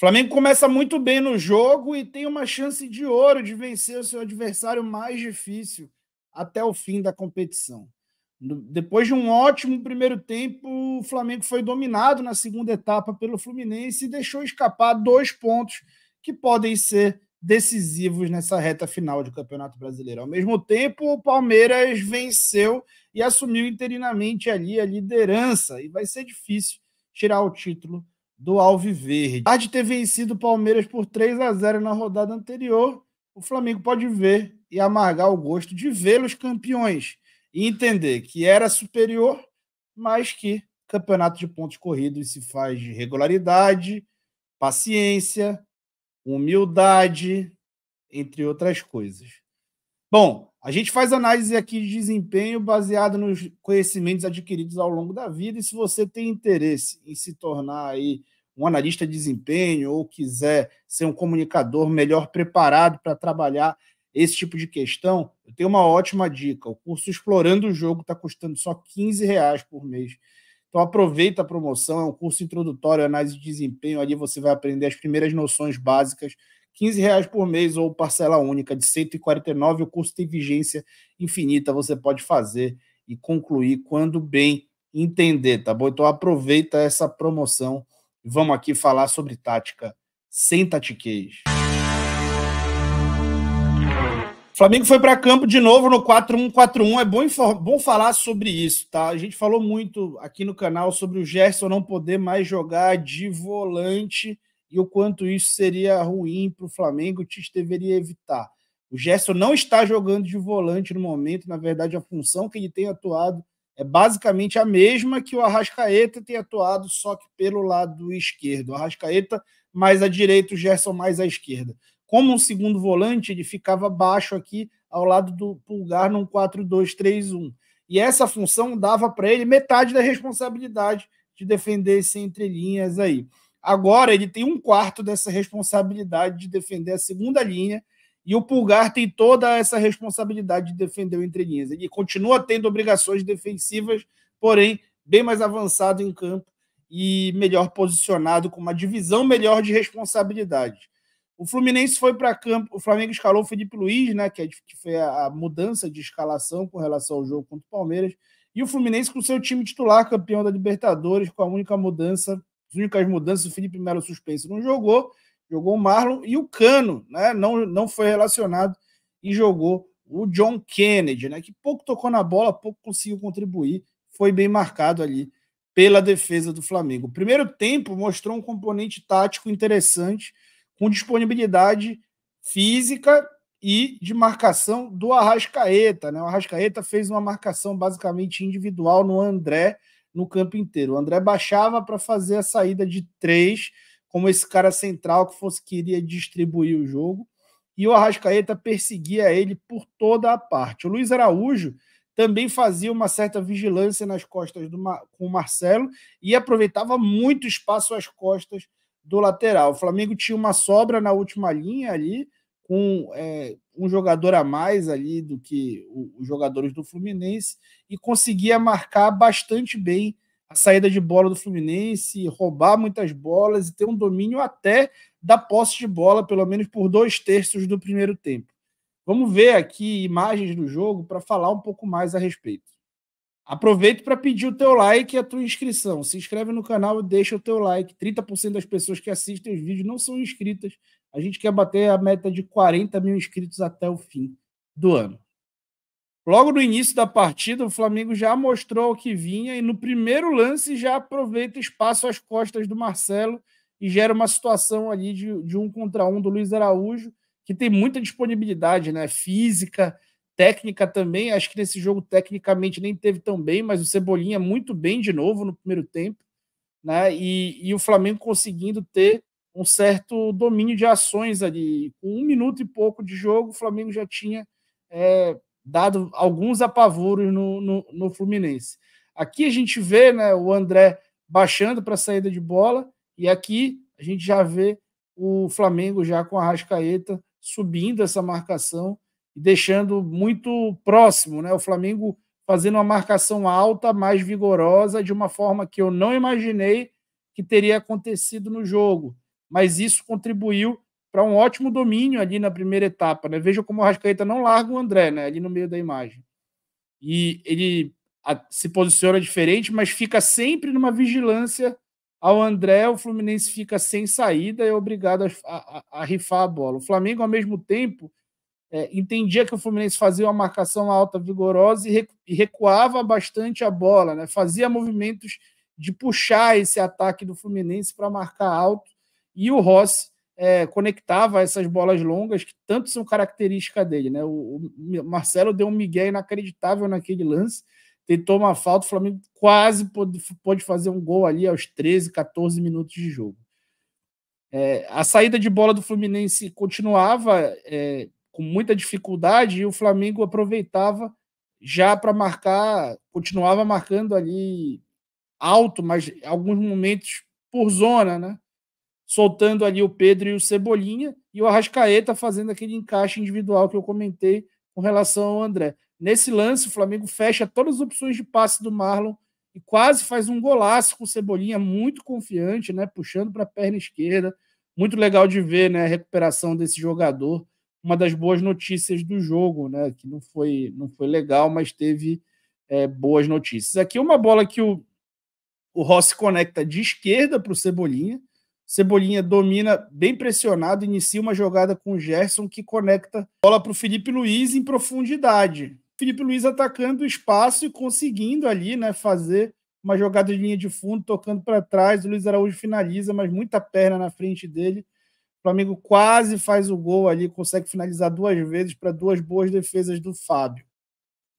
Flamengo começa muito bem no jogo e tem uma chance de ouro de vencer o seu adversário mais difícil até o fim da competição. Depois de um ótimo primeiro tempo, o Flamengo foi dominado na segunda etapa pelo Fluminense e deixou escapar 2 pontos que podem ser decisivos nessa reta final do Campeonato Brasileiro. Ao mesmo tempo, o Palmeiras venceu e assumiu interinamente ali a liderança e vai ser difícil tirar o título do Alviverde. Apesar de ter vencido o Palmeiras por 3-0 na rodada anterior, o Flamengo pode ver e amargar o gosto de vê-los campeões e entender que era superior, mas que campeonato de pontos corridos se faz de regularidade, paciência, humildade, entre outras coisas. Bom, a gente faz análise aqui de desempenho baseado nos conhecimentos adquiridos ao longo da vida, e se você tem interesse em se tornar aí um analista de desempenho ou quiser ser um comunicador melhor preparado para trabalhar esse tipo de questão, eu tenho uma ótima dica. O curso Explorando o Jogo está custando só R$ 15 por mês. Então aproveita a promoção, é um curso introdutório, análise de desempenho, ali você vai aprender as primeiras noções básicas, R$ 15 por mês ou parcela única de 149, o curso tem vigência infinita, você pode fazer e concluir quando bem entender, tá bom? Então aproveita essa promoção e vamos aqui falar sobre tática sem tatiquez. Flamengo foi para campo de novo no 4-1-4-1. É bom falar sobre isso, tá? A gente falou muito aqui no canal sobre o Gerson não poder mais jogar de volante e o quanto isso seria ruim para o Flamengo, o Tite deveria evitar. O Gerson não está jogando de volante no momento, na verdade a função que ele tem atuado é basicamente a mesma que o Arrascaeta tem atuado, só que pelo lado esquerdo. O Arrascaeta mais à direita, o Gerson mais à esquerda. Como um segundo volante, ele ficava baixo aqui ao lado do Pulgar num 4-2-3-1. E essa função dava para ele metade da responsabilidade de defender esse entrelinhas aí. Agora ele tem 1/4 dessa responsabilidade de defender a segunda linha e o Pulgar tem toda essa responsabilidade de defender o entrelinhas. Ele continua tendo obrigações defensivas, porém bem mais avançado em campo e melhor posicionado, com uma divisão melhor de responsabilidade. O Fluminense foi para campo, o Flamengo escalou o Felipe Luiz, né, que foi a mudança de escalação com relação ao jogo contra o Palmeiras, e o Fluminense com seu time titular, campeão da Libertadores, com a única mudança, as únicas mudanças, o Felipe Melo suspenso não jogou o Marlon, e o Cano, né, não foi relacionado, e jogou o John Kennedy, né, que pouco tocou na bola, pouco conseguiu contribuir, foi bem marcado ali pela defesa do Flamengo. O primeiro tempo mostrou um componente tático interessante, com disponibilidade física e de marcação do Arrascaeta, né? O Arrascaeta fez uma marcação basicamente individual no André no campo inteiro. O André baixava para fazer a saída de 3, como esse cara central que iria distribuir o jogo, e o Arrascaeta perseguia ele por toda a parte. O Luiz Araújo também fazia uma certa vigilância nas costas com o Marcelo e aproveitava muito espaço às costas do lateral. O Flamengo tinha uma sobra na última linha ali, com um jogador a mais ali do que os jogadores do Fluminense, e conseguia marcar bastante bem a saída de bola do Fluminense, roubar muitas bolas e ter um domínio até da posse de bola, pelo menos por 2/3 do primeiro tempo. Vamos ver aqui imagens do jogo para falar um pouco mais a respeito. Aproveito para pedir o teu like e a tua inscrição. Se inscreve no canal e deixa o teu like. 30% das pessoas que assistem os vídeos não são inscritas. A gente quer bater a meta de 40 mil inscritos até o fim do ano. Logo no início da partida, o Flamengo já mostrou o que vinha e no primeiro lance já aproveita espaço às costas do Marcelo e gera uma situação ali de 1 contra 1 do Luiz Araújo, que tem muita disponibilidade, né? Física, técnica também. Acho que nesse jogo tecnicamente nem teve tão bem, mas o Cebolinha muito bem de novo no primeiro tempo, né? E o Flamengo conseguindo ter um certo domínio de ações ali. Com 1 minuto e pouco de jogo, o Flamengo já tinha dado alguns apavoros no Fluminense. Aqui a gente vê, né, o André baixando para a saída de bola, e aqui a gente já vê o Flamengo já com a Arrascaeta subindo essa marcação e deixando muito próximo, né? O Flamengo fazendo uma marcação alta, mais vigorosa, de uma forma que eu não imaginei que teria acontecido no jogo. mas isso contribuiu para um ótimo domínio ali na primeira etapa, né? Veja como o Arrascaeta não larga o André, né? Ali no meio da imagem. E ele se posiciona diferente, mas fica sempre numa vigilância ao André. O Fluminense fica sem saída e é obrigado a rifar a bola. O Flamengo, ao mesmo tempo, entendia que o Fluminense fazia uma marcação alta, vigorosa e recuava bastante a bola, né? Fazia movimentos de puxar esse ataque do Fluminense para marcar alto, e o Rossi conectava essas bolas longas que tanto são característica dele, né? O Marcelo deu um migué inacreditável naquele lance, tentou uma falta, o Flamengo quase pôde fazer um gol ali aos 13, 14 minutos de jogo. A saída de bola do Fluminense continuava com muita dificuldade, e o Flamengo aproveitava já para marcar, continuava marcando ali alto, mas em alguns momentos por zona, né? Soltando ali o Pedro e o Cebolinha, e o Arrascaeta fazendo aquele encaixe individual que eu comentei com relação ao André. Nesse lance, o Flamengo fecha todas as opções de passe do Marlon e quase faz um golaço com o Cebolinha, muito confiante, né? Puxando para a perna esquerda. Muito legal de ver, né, a recuperação desse jogador. Uma das boas notícias do jogo, né? Que não foi legal, mas teve boas notícias. Aqui uma bola que o Rossi conecta de esquerda para o Cebolinha. Cebolinha domina bem pressionado, inicia uma jogada com o Gerson que conecta a bola para o Felipe Luiz em profundidade. Felipe Luiz atacando o espaço e conseguindo ali, né, fazer uma jogada de linha de fundo, tocando para trás. O Luiz Araújo finaliza, mas muita perna na frente dele. O Flamengo quase faz o gol ali, consegue finalizar 2 vezes para 2 boas defesas do Fábio.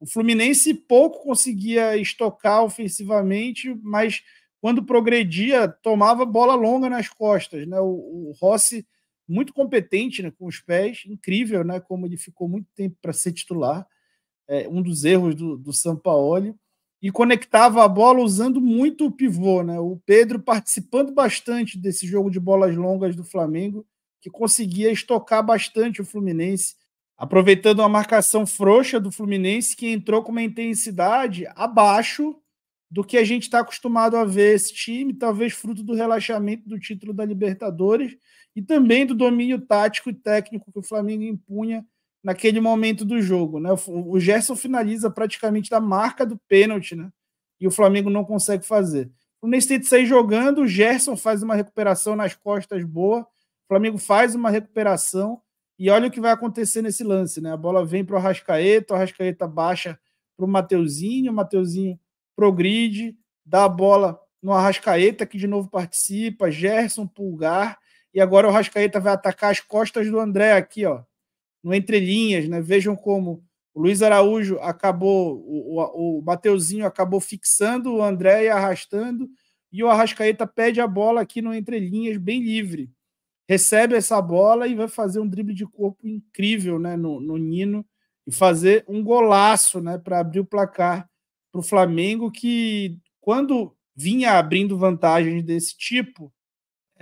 O Fluminense pouco conseguia estocar ofensivamente, mas quando progredia, tomava bola longa nas costas, né? O Rossi, muito competente, né, com os pés, incrível, né, como ele ficou muito tempo para ser titular, um dos erros do Sampaoli, e conectava a bola usando muito o pivô, né? O Pedro participando bastante desse jogo de bolas longas do Flamengo, que conseguia estocar bastante o Fluminense, aproveitando uma marcação frouxa do Fluminense, que entrou com uma intensidade abaixo do que a gente está acostumado a ver esse time, talvez fruto do relaxamento do título da Libertadores e também do domínio tático e técnico que o Flamengo impunha naquele momento do jogo, né? O Gerson finaliza praticamente da marca do pênalti, né? E o Flamengo não consegue fazer. O Fluminense tem de sair jogando, o Gerson faz uma recuperação nas costas boa, o Flamengo faz uma recuperação e olha o que vai acontecer nesse lance, né? A bola vem para o Arrascaeta baixa para o Mateuzinho progride, dá a bola no Arrascaeta, que de novo participa, Gerson, Pulgar, e agora o Arrascaeta vai atacar as costas do André aqui, ó, no entrelinhas, né? Vejam como o Luiz Araújo acabou, o Mateuzinho acabou fixando o André e arrastando, e o Arrascaeta pede a bola aqui no entrelinhas, bem livre. Recebe essa bola e vai fazer um drible de corpo incrível, né, no Nino, e fazer um golaço, né, para abrir o placar para o Flamengo, que quando vinha abrindo vantagens desse tipo,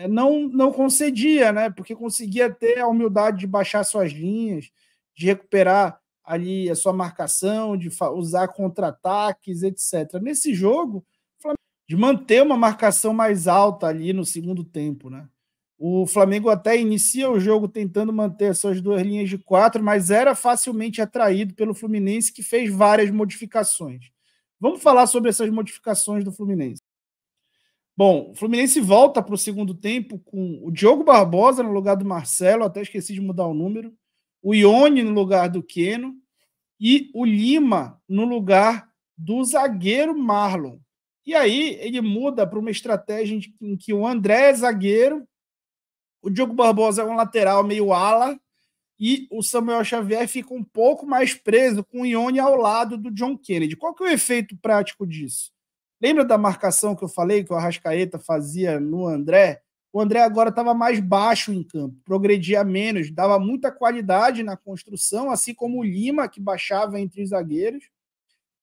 não concedia, né? Porque conseguia ter a humildade de baixar suas linhas, de recuperar ali a sua marcação, de usar contra-ataques, etc. Nesse jogo, de manter uma marcação mais alta ali no segundo tempo, né? O Flamengo até inicia o jogo tentando manter as suas 2 linhas de 4, mas era facilmente atraído pelo Fluminense, que fez várias modificações. Vamos falar sobre essas modificações do Fluminense. Bom, o Fluminense volta para o segundo tempo com o Diogo Barbosa no lugar do Marcelo, até esqueci de mudar o número, o Ione no lugar do Keno e o Lima no lugar do zagueiro Marlon. E aí ele muda para uma estratégia em que o André é zagueiro, o Diogo Barbosa é um lateral meio ala, e o Samuel Xavier fica um pouco mais preso com o Ione ao lado do John Kennedy. Qual que é o efeito prático disso? Lembra da marcação que eu falei que o Arrascaeta fazia no André? O André agora estava mais baixo em campo, progredia menos, dava muita qualidade na construção, assim como o Lima, que baixava entre os zagueiros.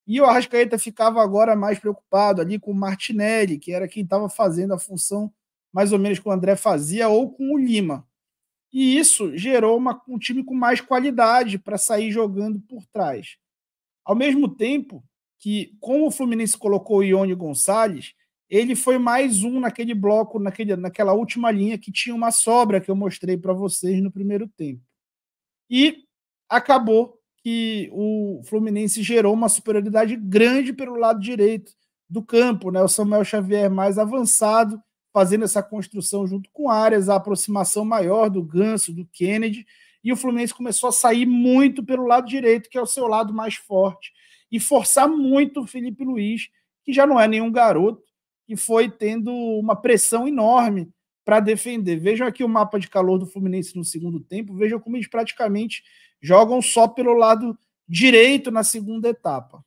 E o Arrascaeta ficava agora mais preocupado ali com o Martinelli, que era quem estava fazendo a função mais ou menos que o André fazia, ou com o Lima. E isso gerou um time com mais qualidade para sair jogando por trás. Ao mesmo tempo que, como o Fluminense colocou o Ione Gonçalves, ele foi mais um naquele bloco, naquela última linha que tinha uma sobra que eu mostrei para vocês no primeiro tempo. E acabou que o Fluminense gerou uma superioridade grande pelo lado direito do campo, né? O Samuel Xavier mais avançado, fazendo essa construção junto com Arias, a aproximação maior do Ganso, do Kennedy, e o Fluminense começou a sair muito pelo lado direito, que é o seu lado mais forte, e forçar muito o Felipe Luiz, que já não é nenhum garoto, e foi tendo uma pressão enorme para defender. Vejam aqui o mapa de calor do Fluminense no segundo tempo, vejam como eles praticamente jogam só pelo lado direito na segunda etapa.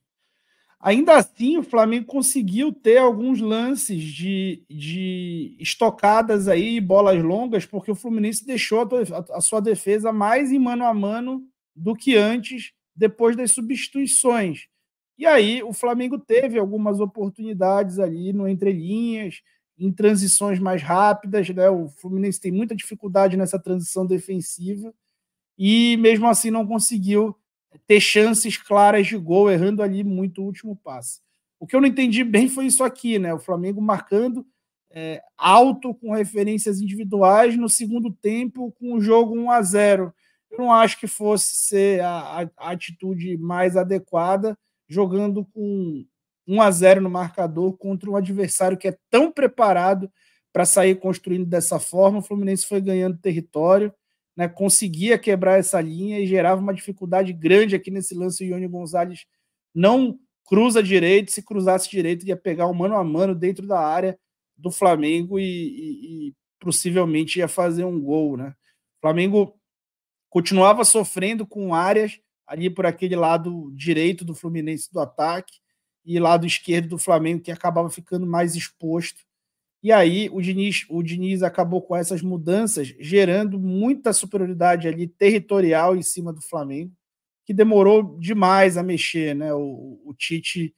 Ainda assim, o Flamengo conseguiu ter alguns lances de estocadas aí, bolas longas, porque o Fluminense deixou a sua defesa mais em mano a mano do que antes, depois das substituições. E aí o Flamengo teve algumas oportunidades ali no entrelinhas, em transições mais rápidas, né? O Fluminense tem muita dificuldade nessa transição defensiva e mesmo assim não conseguiu ter chances claras de gol, errando ali muito o último passe. O que eu não entendi bem foi isso aqui, né? O Flamengo marcando alto com referências individuais no segundo tempo com o jogo 1-0. Eu não acho que fosse ser a atitude mais adequada, jogando com 1-0 no marcador contra um adversário que é tão preparado para sair construindo dessa forma. O Fluminense foi ganhando território, né, conseguia quebrar essa linha e gerava uma dificuldade grande aqui nesse lance. O Ione Gonzalez não cruza direito, se cruzasse direito ia pegar um mano a mano dentro da área do Flamengo e possivelmente ia fazer um gol, né? O Flamengo continuava sofrendo com áreas ali por aquele lado direito do Fluminense do ataque e lado esquerdo do Flamengo, que acabava ficando mais exposto. E aí o Diniz acabou com essas mudanças, gerando muita superioridade ali territorial em cima do Flamengo, que demorou demais a mexer, né? O Tite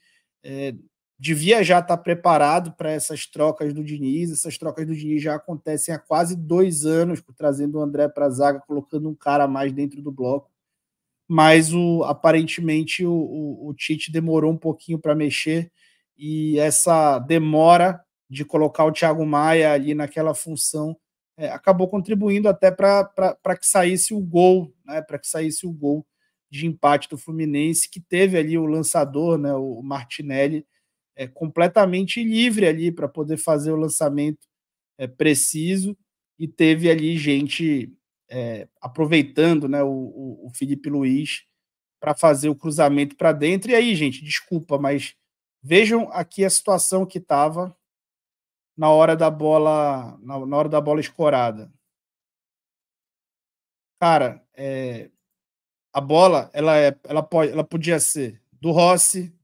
devia já estar preparado para essas trocas do Diniz. Essas trocas do Diniz já acontecem há quase 2 anos, trazendo o André para a zaga, colocando um cara a mais dentro do bloco. Mas aparentemente o Tite demorou um pouquinho para mexer, e essa demora de colocar o Thiago Maia ali naquela função acabou contribuindo até para que saísse o gol, né? Para que saísse o gol de empate do Fluminense, que teve ali o lançador, né? O Martinelli, completamente livre ali para poder fazer o lançamento preciso, e teve ali gente aproveitando, né, o Felipe Luiz para fazer o cruzamento para dentro. E aí, gente, desculpa, mas vejam aqui a situação que estava na hora da bola, na hora da bola escorada. Cara, a bola ela podia ser do Rossi,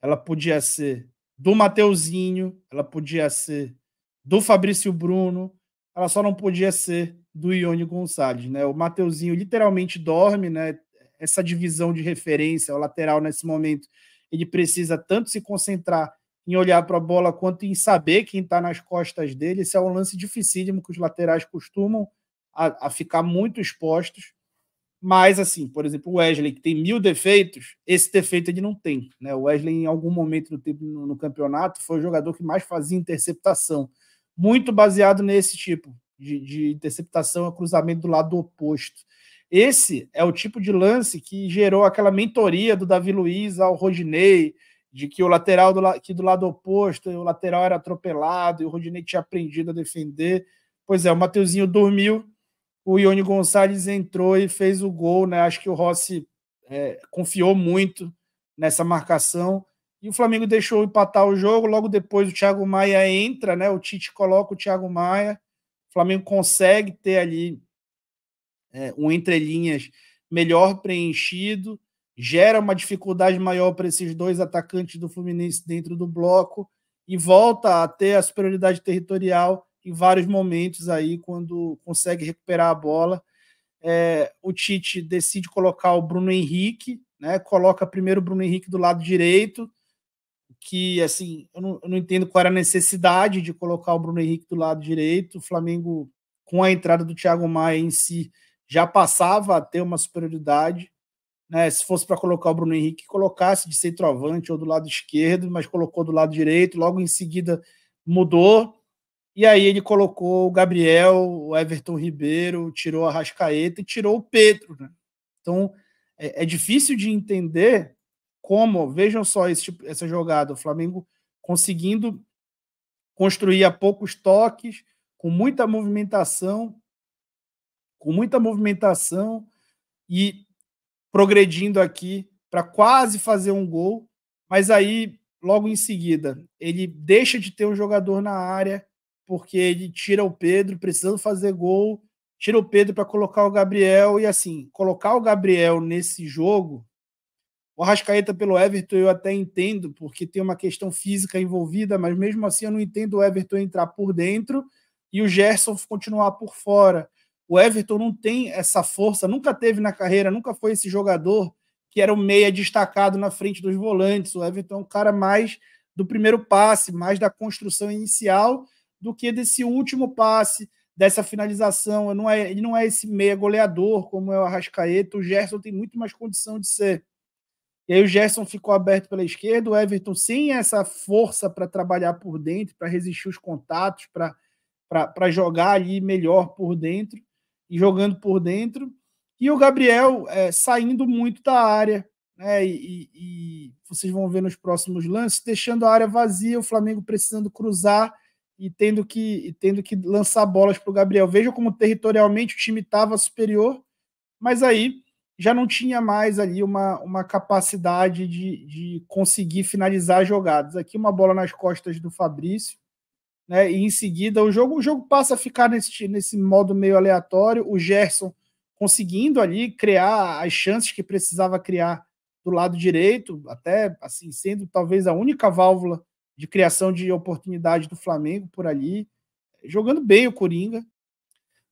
ela podia ser do Mateuzinho, ela podia ser do Fabrício Bruno, ela só não podia ser do Ione Gonçalves, né? O Mateuzinho literalmente dorme, né? Essa divisão de referência, o lateral nesse momento, ele precisa tanto se concentrar em olhar para a bola quanto em saber quem está nas costas dele. Esse é um lance dificílimo que os laterais costumam a ficar muito expostos. Mas, assim, por exemplo, o Wesley, que tem 1000 defeitos, esse defeito ele não tem, né? O Wesley, em algum momento do tempo no campeonato, foi o jogador que mais fazia interceptação, muito baseado nesse tipo de interceptação, cruzamento do lado oposto. Esse é o tipo de lance que gerou aquela mentoria do Davi Luiz ao Rodinei, de que o lateral do lado oposto, o lateral era atropelado e o Rodinei tinha aprendido a defender. Pois é, o Mateuzinho dormiu, o Ione Gonçalves entrou e fez o gol, né? Acho que o Rossi confiou muito nessa marcação e o Flamengo deixou empatar o jogo. Logo depois o Thiago Maia entra, né? O Tite coloca o Thiago Maia, o Flamengo consegue ter ali um entrelinhas melhor preenchido, gera uma dificuldade maior para esses dois atacantes do Fluminense dentro do bloco e volta a ter a superioridade territorial em vários momentos aí, quando consegue recuperar a bola. O Tite decide colocar o Bruno Henrique, né? Coloca primeiro o Bruno Henrique do lado direito, que assim, eu não entendo qual era a necessidade de colocar o Bruno Henrique do lado direito. O Flamengo, com a entrada do Thiago Maia em si, já passava a ter uma superioridade, né? Se fosse para colocar o Bruno Henrique, colocasse de centroavante ou do lado esquerdo, mas colocou do lado direito. Logo em seguida, mudou, e aí ele colocou o Gabriel, o Everton Ribeiro, tirou a Arrascaeta e tirou o Pedro, né? Então, é difícil de entender como, vejam só essa jogada, o Flamengo conseguindo construir a poucos toques, com muita movimentação e progredindo aqui para quase fazer um gol, mas aí, logo em seguida, ele deixa de ter um jogador na área, porque ele tira o Pedro, precisando fazer gol, tira o Pedro para colocar o Gabriel, e assim, colocar o Gabriel nesse jogo, o Arrascaeta pelo Everton eu até entendo, porque tem uma questão física envolvida, mas mesmo assim eu não entendo o Everton entrar por dentro e o Gerson continuar por fora. O Everton não tem essa força, nunca teve na carreira, nunca foi esse jogador que era o meia destacado na frente dos volantes. O Everton é um cara mais do primeiro passe, mais da construção inicial do que desse último passe, dessa finalização. Ele não é esse meia goleador como é o Arrascaeta. O Gerson tem muito mais condição de ser. E aí o Gerson ficou aberto pela esquerda, o Everton sem essa força para trabalhar por dentro, para resistir os contatos, para jogar ali melhor por dentro, e jogando por dentro. E o Gabriel saindo muito da área, né? E vocês vão ver nos próximos lances, deixando a área vazia, o Flamengo precisando cruzar e tendo que lançar bolas para o Gabriel. Veja como territorialmente o time estava superior, mas aí já não tinha mais ali uma capacidade de conseguir finalizar jogadas. Aqui uma bola nas costas do Fabrício, né? E em seguida o jogo passa a ficar nesse modo meio aleatório, o Gerson conseguindo ali criar as chances que precisava criar do lado direito, até assim sendo talvez a única válvula de criação de oportunidade do Flamengo por ali, jogando bem o Coringa,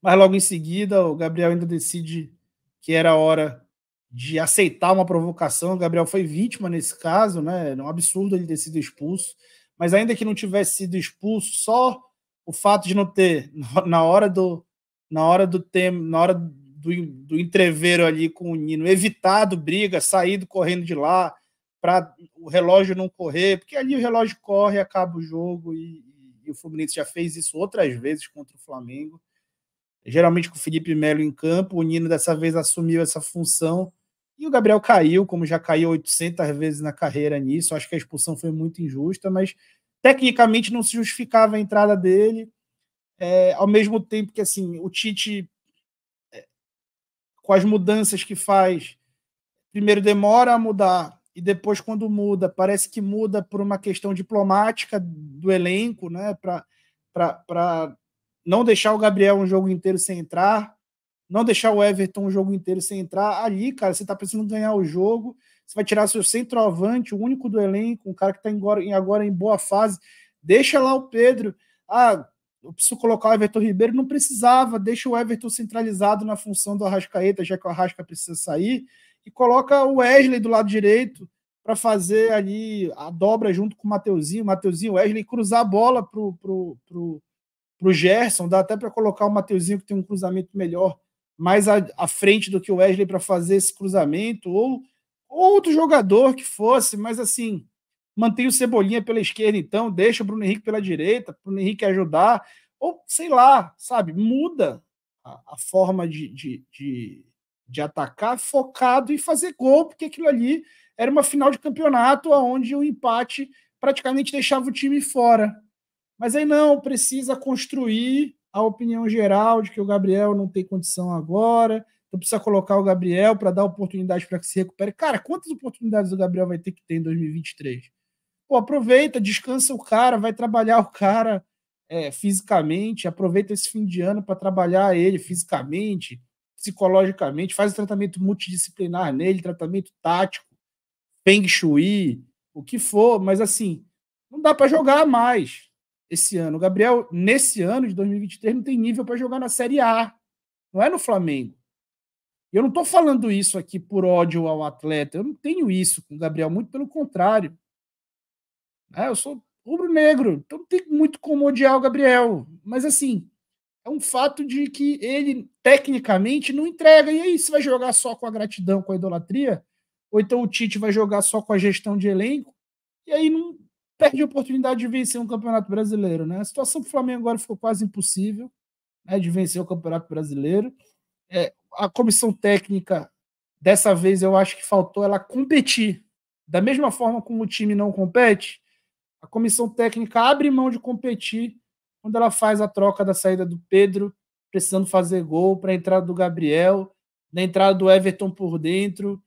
mas logo em seguida o Gabriel ainda decide que era hora de aceitar uma provocação. O Gabriel foi vítima nesse caso, né? É um absurdo ele ter sido expulso, mas ainda que não tivesse sido expulso, só o fato de não ter, na hora do entreveiro ali com o Nino, evitado briga, saído correndo de lá, para o relógio não correr, porque ali o relógio corre, acaba o jogo, e o Fluminense já fez isso outras vezes contra o Flamengo, geralmente com o Felipe Melo em campo. O Nino dessa vez assumiu essa função e o Gabriel caiu, como já caiu 800 vezes na carreira nisso. Acho que a expulsão foi muito injusta, mas tecnicamente não se justificava a entrada dele, ao mesmo tempo que assim, o Tite, com as mudanças que faz, primeiro demora a mudar e depois, quando muda, parece que muda por uma questão diplomática do elenco, né? Para não deixar o Gabriel um jogo inteiro sem entrar, não deixar o Everton um jogo inteiro sem entrar. Ali, cara, você está precisando ganhar o jogo, você vai tirar seu centroavante, o único do elenco, um cara que está agora em boa fase, deixa lá o Pedro. Eu preciso colocar o Everton Ribeiro, não precisava, deixa o Everton centralizado na função do Arrascaeta, já que o Arrasca precisa sair, e coloca o Wesley do lado direito para fazer ali a dobra junto com o Mateuzinho, o Wesley, cruzar a bola pro Gerson. Dá até para colocar o Mateuzinho, que tem um cruzamento melhor, mais à frente do que o Wesley, para fazer esse cruzamento, ou outro jogador que fosse, mas assim, mantém o Cebolinha pela esquerda, então, deixa o Bruno Henrique pela direita, para o Bruno Henrique ajudar, ou sei lá, sabe, muda a forma de atacar, focado em fazer gol, porque aquilo ali era uma final de campeonato onde o empate praticamente deixava o time fora. Mas aí não, precisa construir a opinião geral de que o Gabriel não tem condição agora, então precisa colocar o Gabriel para dar oportunidade para que se recupere. Cara, quantas oportunidades o Gabriel vai ter que ter em 2023? Pô, aproveita, descansa o cara, vai trabalhar o cara fisicamente, aproveita esse fim de ano para trabalhar ele fisicamente, psicologicamente, faz o tratamento multidisciplinar nele, tratamento tático, feng shui, o que for, mas assim, não dá para jogar mais esse ano. O Gabriel, nesse ano de 2023, não tem nível para jogar na Série A, não é no Flamengo. Eu não estou falando isso aqui por ódio ao atleta, eu não tenho isso com o Gabriel, muito pelo contrário. Eu sou rubro-negro, então não tem muito como odiar o Gabriel, mas assim, é um fato de que ele, tecnicamente, não entrega. E aí, você vai jogar só com a gratidão, com a idolatria? Ou então o Tite vai jogar só com a gestão de elenco? E aí perde a oportunidade de vencer um Campeonato Brasileiro, né? A situação do Flamengo agora ficou quase impossível, né, de vencer o Campeonato Brasileiro. A comissão técnica, dessa vez, eu acho que faltou ela competir. Da mesma forma como o time não compete, a comissão técnica abre mão de competir quando ela faz a troca da saída do Pedro, precisando fazer gol, para a entrada do Gabriel, da entrada do Everton por dentro.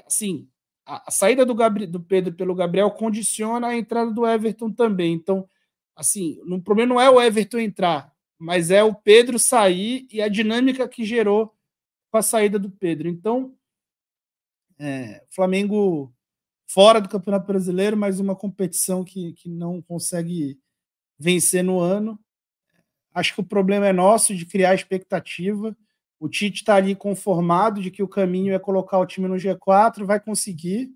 Assim, a saída do Pedro pelo Gabriel condiciona a entrada do Everton também. Então, assim, o problema não é o Everton entrar, mas é o Pedro sair e a dinâmica que gerou com a saída do Pedro. Então, Flamengo fora do Campeonato Brasileiro, mais uma competição que não consegue vencer no ano. Acho que o problema é nosso de criar expectativa. O Tite está ali conformado de que o caminho é colocar o time no G4, vai conseguir,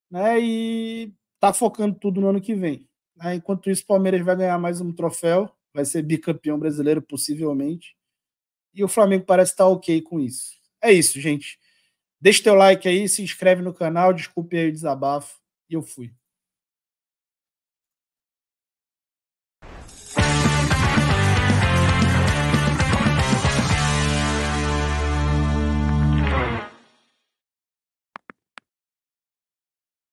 né? E está focando tudo no ano que vem. Né? Enquanto isso, o Palmeiras vai ganhar mais um troféu, vai ser bicampeão brasileiro, possivelmente. E o Flamengo parece estar ok com isso. É isso, gente. Deixa teu like aí, se inscreve no canal, desculpe aí o desabafo. E eu fui.